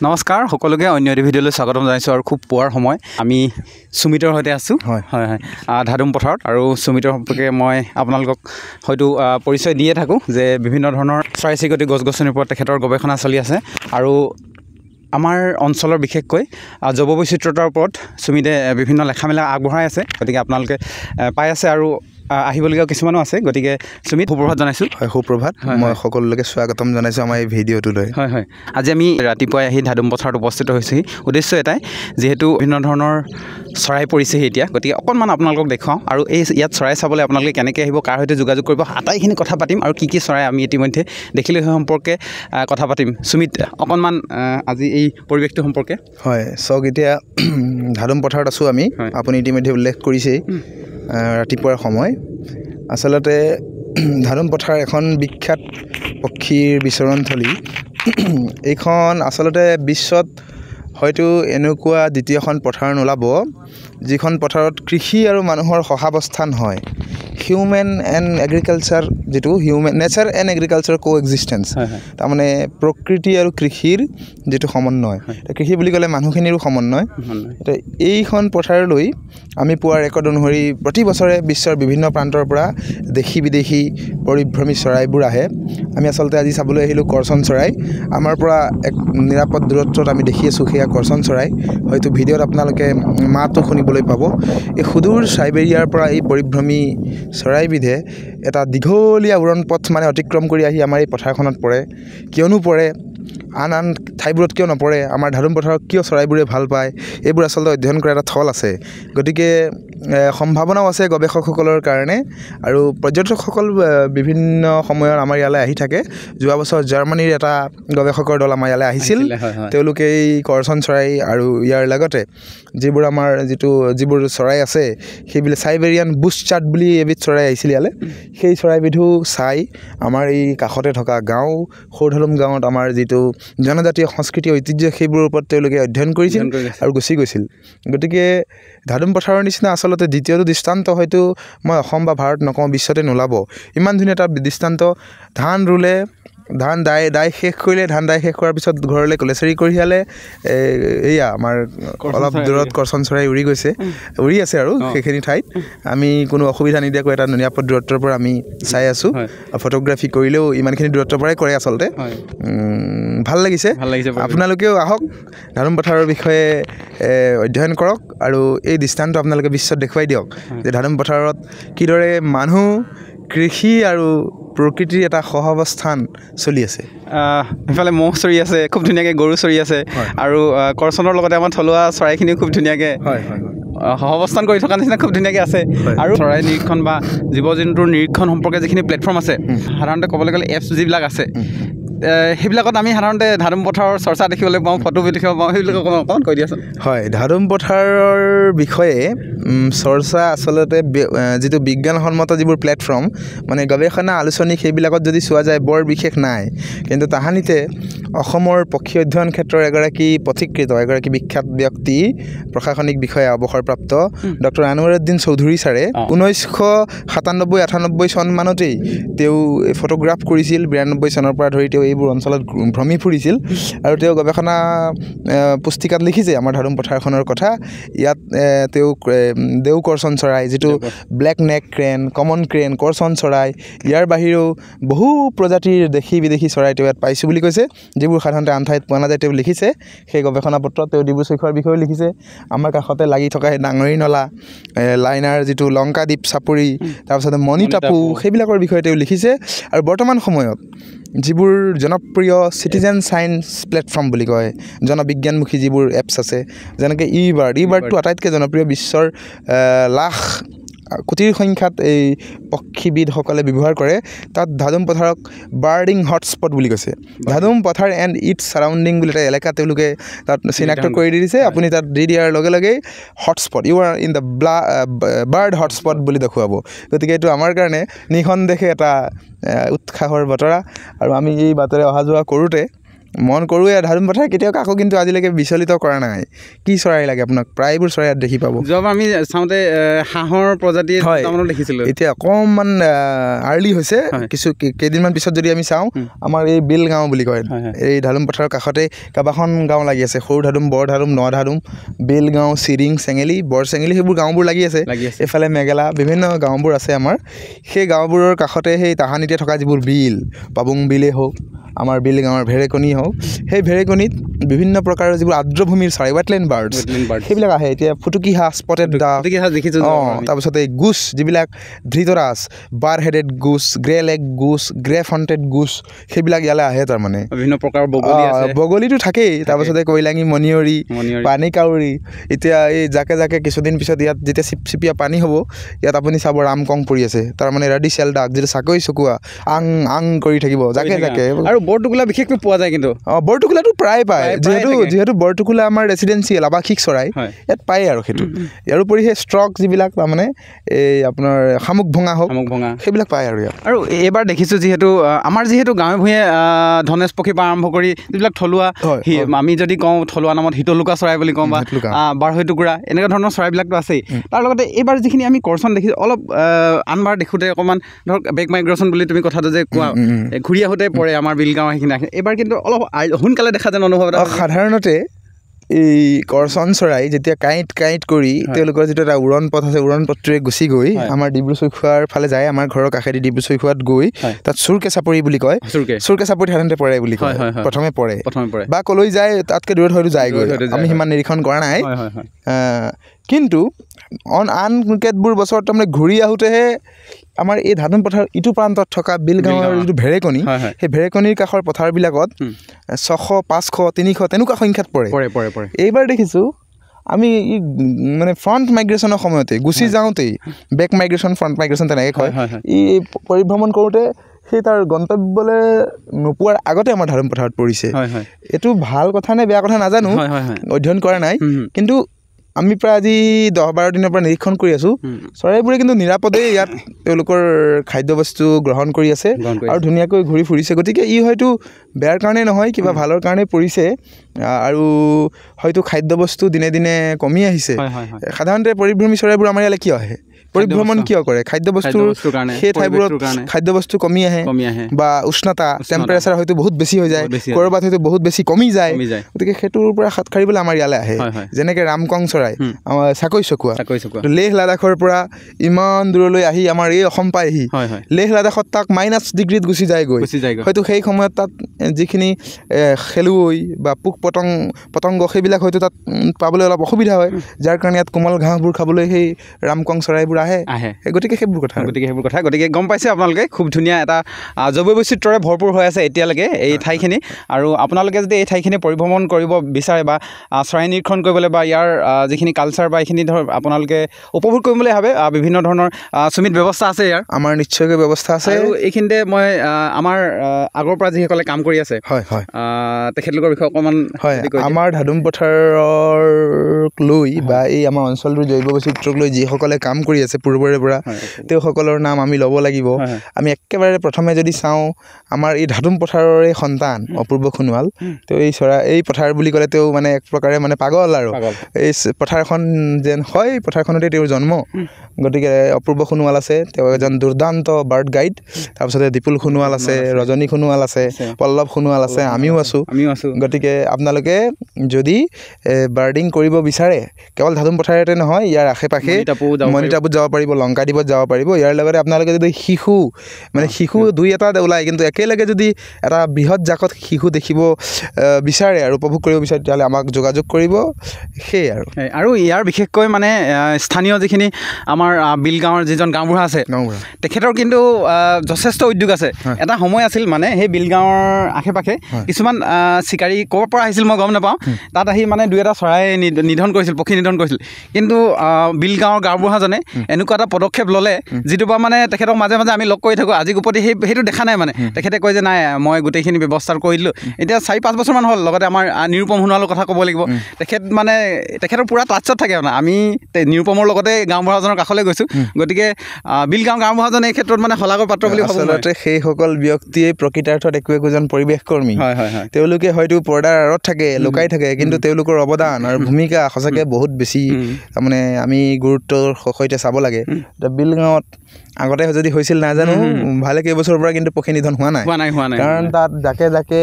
নমস্কাৰ সকলোকে অন্য এটি ভিডিঅ'লৈ স্বাগতম জনাইছোঁ আৰু খুব পুৱাৰ সময় আমি সুমিতৰ সৈতে আছোঁ হয় ধাদুম পথাৰত আৰু সুমিতৰ সম্পৰ্কে মই আপোনালোকক হয়তো পৰিচয় দিয়ে থাকোঁ যে বিভিন্ন ধৰণৰ চৰাই চিৰিকটি গছ গছনিৰ ওপৰত তেখেতৰ গৱেষণা চলি আছে আৰু আমাৰ অঞ্চলৰ বিশেষকৈ জৈৱ বৈচিত্ৰতাৰ ওপৰত সুমিতে বিভিন্ন লেখামেলা আগবঢ়াই আছে গতিকে আপোনালোকে পাই আছে আৰু আহিবলগীয়া কিছুমানো আছে গতিকে সুমিত সুপ্ৰভাত জনাইছোঁ হয় সুপ্ৰভাত মই সকলোকে স্বাগতম জনাইছোঁ আমাৰ এই ভিডিঅ'টোলৈ হয় আজি আমি ৰাতিপুৱাই আহি ধাদুম পথাৰত উপস্থিত হৈছোঁহি উদ্দেশ্য এটাই যিহেতু বিভিন্ন ধৰণৰ চৰাই পৰিছেহি এতিয়া গতিকে অকণমান আপোনালোকক দেখুৱাওঁ আৰু এই ইয়াত চৰাই চাবলৈ আপোনালোকে কেনেকৈ আহিব কাৰ সৈতে যোগাযোগ কৰিব আটাইখিনি কথা পাতিম আৰু কি চৰাই আমি ইতিমধ্যে দেখিলোঁ সেই সম্পৰ্কে কথা পাতিম সুমিত অকণমান আজি এই পৰিৱেশটো সম্পৰ্কে হয় চাওক এতিয়া ধাদুম পথাৰত আছোঁ আমি আপুনি ইতিমধ্যে উল্লেখ কৰিছেই ৰাতিপুৱাৰ সময় আচলতে ধাদুম পথাৰ এখন বিখ্যাত পক্ষীৰ বিচৰণথলী এইখন আচলতে বিশ্বত হয়তো এনেকুৱা দ্বিতীয়খন পথাৰ নোলাব যিখন পথাৰত কৃষি আৰু মানুহৰ সহাৱস্থান হয় হিউমেন এণ্ড এগ্ৰিকালচাৰ যিটো nature and agriculture co existence তাৰমানে প্ৰকৃতি আৰু কৃষিৰ যিটো সমন্বয় কৃষি বুলি ক'লে মানুহখিনিৰো সমন্বয় এতিয়া এইখন পথাৰলৈ আমি পোৱাৰ ৰেকৰ্ড অনুসৰি প্ৰতি বছৰে বিশ্বৰ বিভিন্ন প্ৰান্তৰ পৰা দেশী বিদেশী পৰিভ্ৰমী চৰাইবোৰ আহে আমি আচলতে আজি চাবলৈ আহিলোঁ কৰ্চন চৰাই আমাৰ পৰা এক নিৰাপদ দূৰত্বত আমি দেখি আছোঁ সেয়া কৰ্চন চৰাই হয়তো ভিডিঅ'ত আপোনালোকে মাতটো শুনিবলৈ পাব এই সুদূৰ চাইবেৰিয়াৰ পৰা এই পৰিভ্ৰমী চৰাইবিধে এটা দীঘলীয়া উৰণ পথ মানে অতিক্ৰম কৰি আহি আমাৰ এই পথাৰখনত পৰে কিয়নো পৰে আন ঠাইবোৰত কিয় নপৰে আমাৰ ধাদুম পথাৰত কিয় চৰাইবোৰে ভাল পায় এইবোৰ আচলতে অধ্যয়ন কৰা এটা থল আছে গতিকে সম্ভাৱনাও আছে গৱেষকসকলৰ কাৰণে আৰু পৰ্যটকসকল বিভিন্ন সময়ত আমাৰ ইয়ালৈ আহি থাকে যোৱা বছৰ জাৰ্মানীৰ এটা গৱেষকৰ দল আমাৰ ইয়ালৈ আহিছিল তেওঁলোকে এই কৰ্চন চৰাই আৰু ইয়াৰ লগতে যিবোৰ আমাৰ যিবোৰ চৰাই আছে সেইবিলাক চাইবেৰিয়ান বুছচাৰ্ট বুলি এবিধ চৰাই আহিছিল ইয়ালৈ সেই চৰাইবিধো চাই আমাৰ এই কাষতে থকা গাঁও সৌধালুম গাঁৱত আমাৰ যিটো জনজাতীয় সংস্কৃতি ঐতিহ্য সেইবোৰৰ ওপৰত তেওঁলোকে অধ্যয়ন কৰিছিল আৰু গুচি গৈছিল গতিকে ধাদুম পথাৰৰ নিচিনা আচলতে দ্বিতীয়টো দৃষ্টান্ত হয়তো মই অসম বা ভাৰত নকওঁ বিশ্বতে নোলাব ইমান ধুনীয়া এটা দৃষ্টান্ত ধান ৰুলে ধান দাই শেষ কৰিলে ধান দাই শেষ কৰাৰ পিছত ঘৰলৈ কলেচেৰি কঢ়িয়ালে এয়া আমাৰ অলপ দূৰত কৰ্চন চৰাই উৰি আছে আৰু সেইখিনি ঠাইত আমি কোনো অসুবিধা নিদিয়াকৈ এটা নিৰাপদ দূৰত্বৰ পৰা আমি চাই আছোঁ ফটোগ্ৰাফী কৰিলেও ইমানখিনি দূৰত্বৰ পৰাই কৰে আচলতে ভাল লাগিছে আপোনালোকেও আহক ধাদুম পথাৰৰ বিষয়ে অধ্যয়ন কৰক আৰু এই দৃষ্টান্ত আপোনালোকে বিশ্বত দেখুৱাই দিয়ক যে ধাদুম পথাৰত কিদৰে মানুহ কৃষি আৰু প্ৰকৃতিৰ এটা সহাৱস্থান চলি আছে ইফালে ম'হ চৰি আছে খুব ধুনীয়াকৈ গৰু চৰি আছে আৰু কৰ্চনৰ লগতে আমাৰ থলুৱা চৰাইখিনিও খুব ধুনীয়াকৈ সহাৱস্থান কৰি থকা নিচিনা খুব ধুনীয়াকৈ আছে আৰু চৰাই নিৰীক্ষণ বা জীৱ জন্তুৰ নিৰীক্ষণ সম্পৰ্কে যিখিনি প্লেটফৰ্ম আছে সাধাৰণতে ক'বলৈ গ'লে এপছ যিবিলাক আছে সেইবিলাকত আমি সাধাৰণতে ধাদুম পথাৰৰ চৰ্চা দেখিবলৈ পাওঁ ফটো দেখিব পাওঁ সেইবিলাক অকণমান কৈ দিয়াচোন হয় ধাদুম পথাৰৰ বিষয়ে চৰ্চা আচলতে যিটো বিজ্ঞানসন্মত যিবোৰ প্লেটফৰ্ম মানে গৱেষণা আলোচনী সেইবিলাকত যদি চোৱা যায় বৰ বিশেষ নাই কিন্তু তাহানিতে অসমৰ পক্ষী অধ্যয়ন ক্ষেত্ৰৰ এগৰাকী বিখ্যাত ব্যক্তি প্ৰশাসনিক বিষয়া অৱসৰপ্ৰাপ্ত ডক্টৰ আনোৱাৰুদ্দিন চৌধুৰী ছাৰে 1997-98 চনমানতেই তেওঁ ফটোগ্ৰাফ কৰিছিল 92 চনৰ পৰা ধৰি তেওঁ এইবোৰ অঞ্চলত ভ্ৰমি ফুৰিছিল আৰু তেওঁ গৱেষণা পুস্তিকাত লিখিছে আমাৰ ধাদুম পথাৰখনৰ কথা ইয়াত তেওঁ দেও কৰ্চন চৰাই যিটো ব্লেক নেক ক্ৰেন কমন ক্ৰেন কৰ্চন চৰাই ইয়াৰ বাহিৰেও বহু প্ৰজাতিৰ দেশী বিদেশী চৰাই তেওঁ ইয়াত পাইছোঁ বুলি কৈছে যিবোৰ সাধাৰণতে আন ঠাইত পোৱা নাযায় তেওঁ লিখিছে সেই গৱেষণা পত্ৰত তেওঁ ডিব্ৰু-চৈখোৱাৰ বিষয়েও লিখিছে আমাৰ কাষতে লাগি থকা সেই ডাঙৰি নলা লাইনাৰ যিটো লংকাদ্বীপ চাপৰি তাৰপিছতে মণিটাপু সেইবিলাকৰ বিষয়ে তেওঁ লিখিছে আৰু বৰ্তমান সময়ত যিবোৰ জনপ্ৰিয় চিটিজেন ছায়েন্স প্লেটফৰ্ম বুলি কয় জনবিজ্ঞানমুখী যিবোৰ এপছ আছে যেনেকৈ ই-বাৰ্ডটো আটাইতকৈ জনপ্ৰিয় বিশ্বৰ লাখ কোটিৰ সংখ্যাত এই পক্ষীবিদসকলে ব্যৱহাৰ কৰে তাত ধাদুম পথাৰক বাৰ্ডিং হটস্পট বুলি কৈছে ধাদুম পথাৰ এণ্ড ইটছ ছাৰাউণ্ডিং বুলি এটা এলেকা তেওঁলোকে তাত চিনাক্ত কৰি দিছে আপুনি তাত দি দিয়াৰ লগে লগেই hotspot you are in the bird hotspot বুলি দেখুৱাব গতিকে এইটো আমাৰ কাৰণে নিঃসন্দেহে এটা উৎসাহৰ বতৰা আৰু আমি এই বাটেৰে অহা যোৱা কৰোঁতে মন কৰোঁৱে ধাৰুম পথাৰ কেতিয়াও কাকো কিন্তু আজিলৈকে বিচলিত কৰা নাই কি চৰাই লাগে আপোনাক প্ৰায়বোৰ চৰাই ইয়াত দেখি পাব যোৱাবাৰ আমি চাওঁতে হাঁহৰ প্ৰজাতি দুটামানো দেখিছিলোঁ এতিয়া অকণমান আৰ্লি হৈছে কিছু কেইদিনমান পিছত যদি আমি চাওঁ আমাৰ এই বিল গাঁও বুলি কয় এই ধাৰুম পথাৰৰ কাষতে কেইবাখন গাঁও লাগি আছে সৰু ধাৰুম বৰ ধাৰুম ন ধাৰুম বিল গাঁও চিৰিং চেঙেলী বৰ চেঙেলী সেইবোৰ গাঁওবোৰ লাগি আছে এইফালে মেঘেলা বিভিন্ন গাঁওবোৰ আছে আমাৰ সেই গাঁওবোৰৰ কাষতে সেই তাহানিতে থকা যিবোৰ বিল পাবুং বিলেই হওক আমাৰ বিল গাঁৱৰ ভেৰেকণি হওক সেই ভেৰেকণিত বিভিন্ন প্ৰকাৰৰ যিবোৰ আৰ্দ্ৰভূমিৰ চৰাই ৱেটলেণ্ড বাৰ্ডছ সেইবিলাক আহে এতিয়া ফুটুকী হাঁহ স্পটেড ডাক তাৰপিছতে গোছ যিবিলাক ধৃতৰাজ বাৰ হেডেড গোছ গ্ৰে লেগ গোছ গ্ৰে ফ্ৰণ্টেড গোছ সেইবিলাক ইয়ালৈ আহে তাৰমানে বিভিন্ন প্ৰকাৰৰ বগলীটো থাকেই তাৰপিছতে কৈলাঙী মণিয়ৰি পানী কাউৰী এতিয়া এই জাকে জাকে কিছুদিন পিছত ইয়াত যেতিয়া চিপচিপীয়া পানী হ'ব ইয়াত আপুনি চাব ৰামকং পৰি আছে তাৰমানে ৰাডিচেল ডাক যিটো চাকৈ চকুৱা আং আং কৰি থাকিব জাকে জাকে আৰু বৰটোকোলা বিশেষকৈ পোৱা যায় কিন্তু বৰটোকোলাটো প্ৰায় পায় যিহেতু বৰটোকোলা আমাৰ ৰেচিডেঞ্চিয়েল আৱাসিক চৰাই ইয়াত পায় আৰু সেইটো ইয়াৰোপৰি সেই ষ্ট্ৰক যিবিলাক তাৰমানে এই আপোনাৰ শামুক ভঙা হওক সেইবিলাক পায় আৰু ইয়াত আৰু এইবাৰ দেখিছোঁ যিহেতু আমাৰ যিহেতু গাঁৱে ভূঞে ধনেশ পক্ষীৰ পৰা আৰম্ভ কৰি যিবিলাক থলুৱা আমি যদি কওঁ থলুৱা নামত হিতলুকা চৰাই বুলি কওঁ বা বাৰহৈ টুকুৰা এনেকুৱা ধৰণৰ চৰাইবিলাকতো আছেই তাৰ লগতে এইবাৰ যিখিনি আমি কৰচন দেখিছোঁ অলপ আনবাৰ দেখোঁতে অকণমান ধৰক বেক মাইগ্ৰেশ্যন বুলি তুমি কথাটো যে কোৱা ঘূৰি আহোঁতে পৰে আমাৰ বিল গাঁও সেইখিনি আহে এইবাৰ কিন্তু অলপ সোনকালে দেখা যেন অনুভৱ সাধাৰণতে এই কৰচন চৰাই যেতিয়া কাঁইট কৰি তেওঁলোকৰ যিটো এটা উৰণ পথ আছে উৰণ পথটোৰে গুচি গৈ আমাৰ ডিব্ৰু চৈখোৱাৰ ফালে যায় আমাৰ ঘৰৰ কাষেদি ডিব্ৰু চৈখোৱাত গৈ তাত চুৰকেঁচাপৰি বুলি কয় চুৰকেঁচাপৰিত সাধাৰণতে পৰে বুলি কয় প্ৰথমে পৰে বা কলৈ যায় তাতকৈ দূৰত হয়তো যায়গৈ আমি সিমান নিৰীক্ষণ কৰা নাই কিন্তু আন কেতবোৰ বছৰত তাৰমানে ঘূৰি আহোঁতেহে আমাৰ এই ধাৰুম পথাৰ ইটো প্ৰান্তত থকা বিল গাঁৱৰ যিটো ভেৰেকণি সেই ভেৰেকণিৰ কাষৰ পথাৰবিলাকত 600 500 300 তেনেকুৱা সংখ্যাত পৰে এইবাৰ দেখিছোঁ আমি মানে ফ্ৰণ্ট মাইগ্ৰেশ্যনৰ সময়তে গুচি যাওঁতেই বেক মাইগ্ৰেশ্যন ফ্ৰণ্ট মাইগ্ৰেশ্যন তেনেকৈ কয় ই পৰিভ্ৰমণ কৰোঁতে সেই তাৰ গন্তব্যলৈ নোপোৱাৰ আগতে আমাৰ ধাৰুম পথাৰত পৰিছে এইটো ভাল কথা নে বেয়া কথা নাজানো অধ্যয়ন কৰা নাই কিন্তু আমি প্ৰায় আজি 10-12 দিনৰ পৰা নিৰীক্ষণ কৰি আছোঁ চৰাইবোৰে কিন্তু নিৰাপদেই ইয়াত তেওঁলোকৰ খাদ্যবস্তু গ্ৰহণ কৰি আছে আৰু ধুনীয়াকৈ ঘূৰি ফুৰিছে গতিকে ই হয়তো বেয়াৰ কাৰণে নহয় কিবা ভালৰ কাৰণে পৰিছে আৰু হয়তো খাদ্যবস্তু দিনে দিনে কমি আহিছে সাধাৰণতে পৰিভ্ৰমী চৰাইবোৰ আমাৰ ইয়ালৈ কিয় আহে পৰিভ্ৰমণ কিয় কৰে খাদ্যবস্তুৰ সেই ঠাইবোৰত খাদ্যবস্তু কমি আহে বা উষ্ণতা টেম্পাৰেচাৰ হয়তো বহুত বেছি হৈ যায় ক'ৰবাত হয়তো বহুত বেছি কমি যায় গতিকে সেইটোৰ পৰা হাত সাৰিবলৈ আমাৰ ইয়ালৈ আহে যেনেকৈ ৰামকং চৰাই আমাৰ চাকৈ চকুৱা লেহ লাডাখৰ পৰা ইমান দূৰলৈ আহি আমাৰ এই অসম পাইহি লেহ লাডাখত তাক -ডিগ্ৰীত গুচি যায়গৈ হয়তো সেই সময়ত তাত যিখিনি খেলুৱৈ বা পোক পতংগ সেইবিলাক হয়তো তাত পাবলৈ অলপ অসুবিধা হয় যাৰ কাৰণে ইয়াত কোমল ঘাঁহবোৰ খাবলৈ সেই ৰামকং চৰাইবোৰ আহে গতিকে সেইবোৰ কথা গতিকে গম পাইছে আপোনালোকে খুব ধুনীয়া এটা জৈৱ বৈচিত্ৰ্যৰে ভৰপূৰ হৈ আছে এতিয়ালৈকে এই ঠাইখিনি আৰু আপোনালোকে যদি এই ঠাইখিনি পৰিভ্ৰমণ কৰিব বিচাৰে বা চৰাই নিৰীক্ষণ কৰিবলৈ বা ইয়াৰ যিখিনি কালচাৰ বা এইখিনি ধৰ আপোনালোকে উপভোগ কৰিম বুলি ভাবে বিভিন্ন ধৰণৰ সুমিত ব্যৱস্থা আছে ইয়াৰ আমাৰ নিশ্চয়কৈ ব্যৱস্থা আছে আৰু এইখিনিতে মই আমাৰ আগৰ পৰা যিসকলে কাম কৰি আছে তেখেতলোকৰ বিষয়ে অকণমান আমাৰ ধাৰুম পথাৰক লৈ বা এই আমাৰ অঞ্চলটোৰ জৈৱ বৈচিত্ৰ্যক লৈ যিসকলে কাম কৰি আছে পূৰ্বৰে পৰা তেওঁসকলৰ নাম আমি ল'ব লাগিব আমি একেবাৰে প্ৰথমে যদি চাওঁ আমাৰ এই ধাৰুম পথাৰৰে সন্তান অপূৰ্ব সোণোৱাল তেওঁ এই পথাৰ বুলি ক'লে তেওঁ মানে এক প্ৰকাৰে মানে পাগল আৰু এই পথাৰখন যেন হয় পথাৰখনতে তেওঁৰ জন্ম গতিকে অপূৰ্ব সোণোৱাল আছে তেওঁ এজন দুৰ্দান্ত বাৰ্ড গাইড তাৰপিছতে দীপুল সোণোৱাল আছে ৰজনী সোণোৱাল আছে পল্লৱ সোণোৱাল আছে আমিও আছোঁ গতিকে আপোনালোকে যদি বাৰ্ডিং কৰিব বিচাৰে কেৱল ধাৰুম পথাৰতে নহয় ইয়াৰ আশে পাশে মণিটাপুত যাব পাৰিব লংকাদ্বীপত যাব পাৰিব ইয়াৰ লগতে আপোনালোকে যদি শিশু 2-এটা ওলায় কিন্তু একেলগে যদি এটা বৃহৎ জাকত শিশু দেখিব বিচাৰে আৰু উপভোগ কৰিব বিচাৰে তেতিয়াহ'লে আমাক যোগাযোগ কৰিব সেয়ে আৰু ইয়াৰ বিশেষকৈ মানে স্থানীয় যিখিনি আমাৰ বিল গাঁৱৰ যিজন গাঁওবুঢ়া আছে তেখেতৰ কিন্তু যথেষ্ট উদ্যোগ আছে এটা সময় আছিল মানে সেই বিল গাঁৱৰ আশে পাশে কিছুমান চিকাৰী ক'ৰ পৰা আহিছিল মই গম নাপাওঁ তাত আহি মানে 2-এটা চৰাই নিধন কৰিছিল পক্ষী নিধন কৰিছিল কিন্তু বিল গাঁৱৰ গাঁওবুঢ়াজনে এনেকুৱা এটা পদক্ষেপ ল'লে যিটো বা মানে তেখেতক মাজে মাজে আমি লগ কৰি থাকোঁ আজি গোপতি সেইটো দেখা নাই মানে তেখেতে কয় যে নাই মই গোটেইখিনি ব্যৱস্থা কৰি দিলোঁ এতিয়া 4-5 বছৰমান হ'ল লগতে আমাৰ নিৰুপম সোণোৱালৰ কথা ক'ব লাগিব তেখেতৰ পূৰা টাচত থাকে মানে আমি নিৰুপমৰ লগতে গাঁওবুঢ়াজনৰ কাষলৈ গৈছোঁ গতিকে বিলগাঁও গাঁওবুঢ়াজন এই ক্ষেত্ৰত মানে শলাগৰ পাত্ৰ বুলি ভাবোঁ আচলতে সেইসকল ব্যক্তিয়ে প্ৰকৃতাৰ্থত একোজন পৰিৱেশ কৰ্মী তেওঁলোকে হয়তো পৰ্দাৰ আঁৰত থাকে লুকাই থাকে কিন্তু তেওঁলোকৰ অৱদান আৰু ভূমিকা সঁচাকৈ বহুত বেছি তাৰমানে আমি গুৰুত্বৰ সৈতে চাব লাগে এতিয়া বিলগাঁৱত আগতে যদি হৈছিল নাজানো ভালে কেইবছৰৰ পৰা কিন্তু পক্ষী নিধন হোৱা নাই কাৰণ তাত জাকে জাকে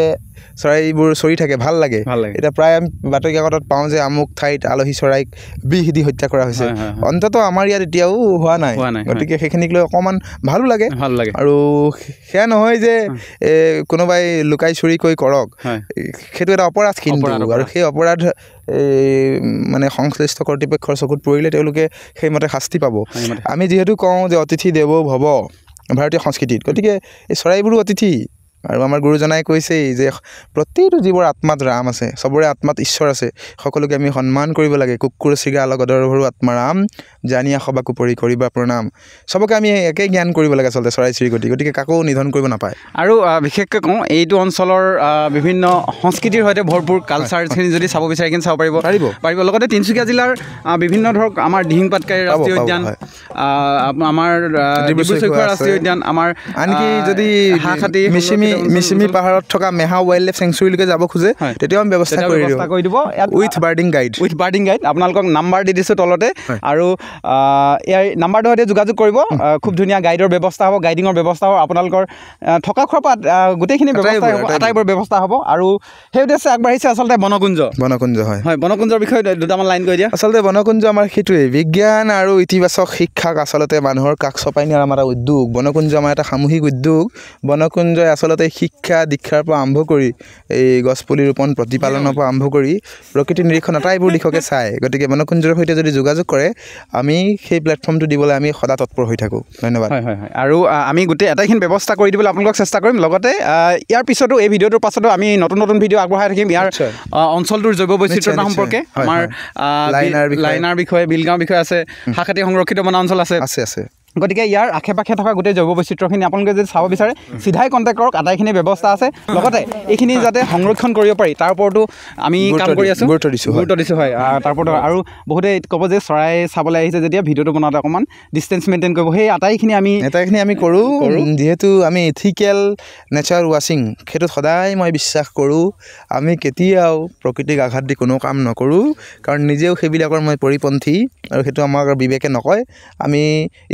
চৰাইবোৰ চৰি থাকে ভাল লাগে এতিয়া প্ৰায় আমি বাতৰি কাকতত পাওঁ যে আমুক ঠাইত আলহী চৰাইক বিষ দি হত্যা কৰা হৈছে অন্ততঃ আমাৰ ইয়াত এতিয়াও হোৱা নাই গতিকে সেইখিনিক লৈ অকণমান ভালো লাগে আৰু সেয়া নহয় যে কোনোবাই লুকাই চুৰিকৈ কৰক সেইটো এটা অপৰাধ কিন্তু আৰু সেই অপৰাধ মানে সংশ্লিষ্ট কৰ্তৃপক্ষৰ চকুত পৰিলে তেওঁলোকে সেইমতে শাস্তি পাব আমি যিহেতু কওঁ যে অতিথি দেৱ ভৱ ভাৰতীয় সংস্কৃতিত গতিকে এই চৰাইবোৰো অতিথি আৰু আমাৰ গুৰুজনাই কৈছেই যে প্ৰতিটো জীৱৰ আত্মাত ৰাম আছে চবৰে আত্মাত ঈশ্বৰ আছে সকলোকে আমি সন্মান কৰিব লাগে কুকুৰ শৃগাল গদৰ ভৰু আত্মা ৰাম জানিয়া সবা কুপৰি কৰিবা প্ৰণাম চবকে আমি একে জ্ঞান কৰিব লাগে আচলতে চৰাই চিৰিকটি গতিকে কাকো নিধন কৰিব নাপায় আৰু বিশেষকৈ কওঁ এইটো অঞ্চলৰ বিভিন্ন সংস্কৃতিৰ সৈতে ভৰপূৰ কালচাৰখিনি যদি চাব বিচাৰে কিন্তু চাব পাৰিব লগতে তিনিচুকীয়া জিলাৰ বিভিন্ন ধৰক আমাৰ দিহিং পাটকাই ৰাষ্ট্ৰীয় উদ্যান আমাৰ ডিব্ৰুচৈখোৱা ৰাষ্ট্ৰীয় উদ্যান আমাৰ আনকি যদি মিচিমি পাহাৰত থকা মেহা ৱাইল্ড লাইফ চেংচুৰীলৈকে যাব খোজে তেতিয়াও আমি ব্যৱস্থা কৰি দিব উইথ বাৰ্ডিং গাইড আপোনালোকক নাম্বাৰ দি দিছোঁ তলতে আৰু ইয়াৰ নাম্বাৰটোৰ সৈতে যোগাযোগ কৰিব খুব ধুনীয়া গাইডৰ ব্যৱস্থা হ'ব গাইডিঙৰ ব্যৱস্থা হ'ব আপোনালোকৰ থকা খোৱাৰ পৰা গোটেইখিনি ব্যৱস্থা হ'ব আটাইবোৰ ব্যৱস্থা হ'ব আৰু সেই উদ্দেশ্যে আগবাঢ়িছে আচলতে বনকুঞ্জ হয় বনকুঞ্জৰ বিষয়ে দুটামান লাইন কৈ দিয়া আচলতে বনকুঞ্জ আমাৰ সেইটোৱেই বিজ্ঞান আৰু ইতিবাচক শিক্ষাক আচলতে মানুহৰ কাষ চপাই নিয়াৰ আমাৰ এটা উদ্যোগ বনকুঞ্জ আমাৰ এটা সামূহিক উদ্যোগ বনকুঞ্জই আচলতে শিক্ষা দীক্ষাৰ পৰা আৰম্ভ কৰি এই গছপুলি ৰোপণ প্ৰতিপালনৰ পৰা আৰম্ভ কৰি প্ৰকৃতি নিৰীক্ষণ আটাইবোৰ দিশকে চায় গতিকে বনকুঞ্জৰ সৈতে যদি যোগাযোগ কৰে আমি সেই প্লেটফৰ্মটো দিবলৈ আমি সদা তৎপৰ হৈ থাকোঁ ধন্যবাদ হয় আৰু আমি গোটেই আটাইখিনি ব্যৱস্থা কৰি দিবলৈ আপোনালোকক চেষ্টা কৰিম লগতে ইয়াৰ পিছতো এই ভিডিঅ'টোৰ পাছতো আমি নতুন ভিডিঅ' আগবঢ়াই থাকিম ইয়াৰ অঞ্চলটোৰ জৈৱ বৈচিত্ৰতা সম্পৰ্কে আমাৰ লাইনাৰ বিষয়ে বিলগাঁৱৰ বিষয়ে আছে শাখাতি সংৰক্ষিত বনাঞ্চল আছে গতিকে ইয়াৰ আশে পাশে থকা গোটেই জৈৱ বৈচিত্ৰখিনি আপোনালোকে যদি চাব বিচাৰে চিধাই কণ্টেক্ট কৰক আটাইখিনি ব্যৱস্থা আছে লগতে এইখিনি যাতে সংৰক্ষণ কৰিব পাৰি তাৰ ওপৰতো আমি কাম কৰি আছোঁ গুৰুত্ব দিছোঁ হয় তাৰ ওপৰতো আৰু বহুতে ক'ব যে চৰাই চাবলৈ আহিছে যেতিয়া ভিডিঅ'টো বনাওঁতে অকণমান ডিষ্টেঞ্চ মেইনটেইন কৰিব সেই আটাইখিনি আমি কৰোঁ যিহেতু আমি ইথিকেল নেচাৰ ৱাচিং সেইটোত সদায় মই বিশ্বাস কৰোঁ আমি কেতিয়াও প্ৰকৃতিক আঘাত দি কোনো কাম নকৰোঁ কাৰণ নিজেও সেইবিলাকৰ মই পৰিপন্থী আৰু সেইটো আমাৰ বিবেকে নকয় আমি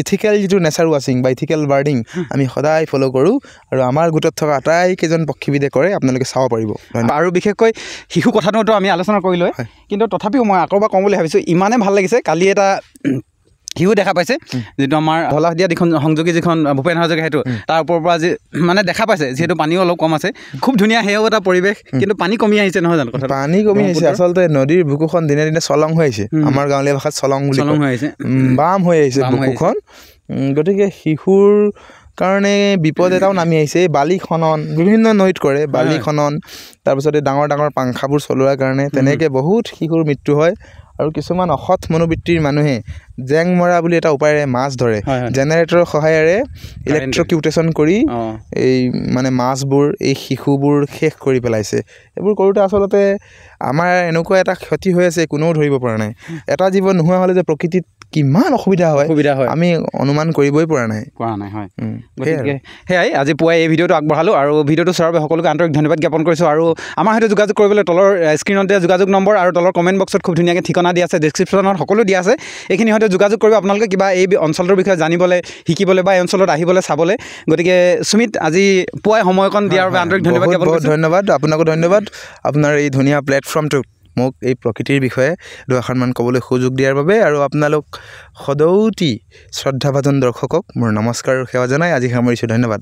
ইথিকেল যিটো নেচাৰ ৱাচিং বা ইথিকেল বাৰ্ডিং আমি সদায় ফ'ল' কৰোঁ আৰু আমাৰ গোটত থকা আটাইকেইজন পক্ষীবিদে কৰে আপোনালোকে চাব পাৰিব আৰু বিশেষকৈ শিশু কথাটোতো আমি আলোচনা কৰিলোঁ কিন্তু তথাপিও মই আকৌ এবাৰ কওঁ বুলি ভাবিছোঁ ইমানেই ভাল লাগিছে কালি এটা শিশু দেখা পাইছে যিটো আমাৰ ধলাশদিয়া যিখন সংযোগী যিখন ভূপেন হাজৰিকা সেইটো তাৰ ওপৰৰ পৰা মানে দেখা পাইছে যিহেতু পানীও অলপ কম আছে খুব ধুনীয়া সেয়াও এটা পৰিৱেশ কিন্তু পানী কমি আহিছে নহয় জানো কথা পানী কমি আহিছে আচলতে নদীৰ বুকুখন দিনে দিনে চলং হৈ আহিছে আমাৰ গাঁৱলীয়া ভাষাত চলং হৈ আহিছে বাম হৈ আহিছে বুকুখন গতিকে শিশুৰ কাৰণে বিপদ এটাও নামি আহিছে এই বালি খনন বিভিন্ন নৈত কৰে বালি খনন তাৰপিছতে ডাঙৰ পাংখাবোৰ চলোৱাৰ কাৰণে তেনেকৈ বহুত শিশুৰ মৃত্যু হয় আৰু কিছুমান অসৎ মনোবৃত্তিৰ মানুহে জেং মৰা বুলি এটা উপায়েৰে মাছ ধৰে জেনেৰেটৰৰ সহায়েৰে ইলেক্ট্ৰকিউটেশ্যন কৰি এই মানে মাছবোৰ এই শিশুবোৰ শেষ কৰি পেলাইছে এইবোৰ কৰোঁতে আচলতে আমাৰ এনেকুৱা এটা ক্ষতি হৈ আছে কোনেও ধৰিব পৰা নাই এটা জীৱ নোহোৱা হ'লে যে প্ৰকৃতিত কিমান অসুবিধা হয় আমি অনুমান কৰিবই পৰা নাই হয় গতিকে সেয়াই আজি পুৱাই এই ভিডিঅ'টো আগবঢ়ালোঁ আৰু ভিডিঅ'টো চোৱাৰ বাবে সকলোকে আন্তৰিক ধন্যবাদ জ্ঞাপন কৰিছোঁ আৰু আমাৰ সৈতে যোগাযোগ কৰিবলৈ তলৰ স্ক্ৰীণত দিয়া যোগাযোগ নম্বৰ আৰু তলৰ কমেণ্ট বক্সত খুব ধুনীয়াকৈ ঠিকনা দিয়া আছে ডেছক্ৰিপশ্যনত সকলো দিয়া আছে এইখিনি সৈতে যোগাযোগ কৰিব আপোনালোকে কিবা এই অঞ্চলটোৰ বিষয়ে জানিবলৈ শিকিবলৈ বা এই অঞ্চলত আহিবলৈ চাবলৈ গতিকে সুমিত আজি পুৱাই সময়কণ দিয়াৰ বাবে আন্তৰিক ধন্যবাদ জ্ঞাপন কৰিছোঁ ধন্যবাদ আপোনাকো ধন্যবাদ আপোনাৰ এই ধুনীয়া প্লেটফৰ্মটোক মোক এই প্ৰকৃতিৰ বিষয়ে দুআষাৰমান ক'বলৈ সুযোগ দিয়াৰ বাবে আৰু আপোনালোক সদৌতি শ্ৰদ্ধাভাজন দৰ্শকক মোৰ নমস্কাৰ আৰু সেৱা জনাই আজি সামৰিছোঁ ধন্যবাদ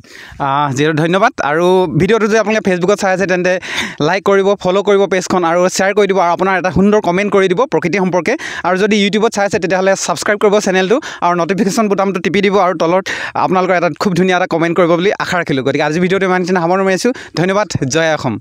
যিহেতু ধন্যবাদ আৰু ভিডিঅ'টো যদি আপোনালোকে ফেচবুকত চাই আছে তেন্তে লাইক কৰিব ফ'ল' কৰিব পেজখন আৰু শ্বেয়াৰ কৰি দিব আৰু আপোনাৰ এটা সুন্দৰ কমেণ্ট কৰি দিব প্ৰকৃতি সম্পৰ্কে আৰু যদি ইউটিউবত চাই আছে তেতিয়াহ'লে ছাবস্ক্ৰাইব কৰিব চেনেলটো আৰু নটিফিকেশ্যন বুটামটো টিপি দিব আৰু তলত আপোনালোকৰ এটা খুব ধুনীয়া এটা কমেণ্ট কৰিব বুলি আশা ৰাখিলোঁ গতিকে আজি ভিডিঅ'টো ইমান নিচিনা সামৰণি মাৰিছোঁ ধন্যবাদ জয় অসম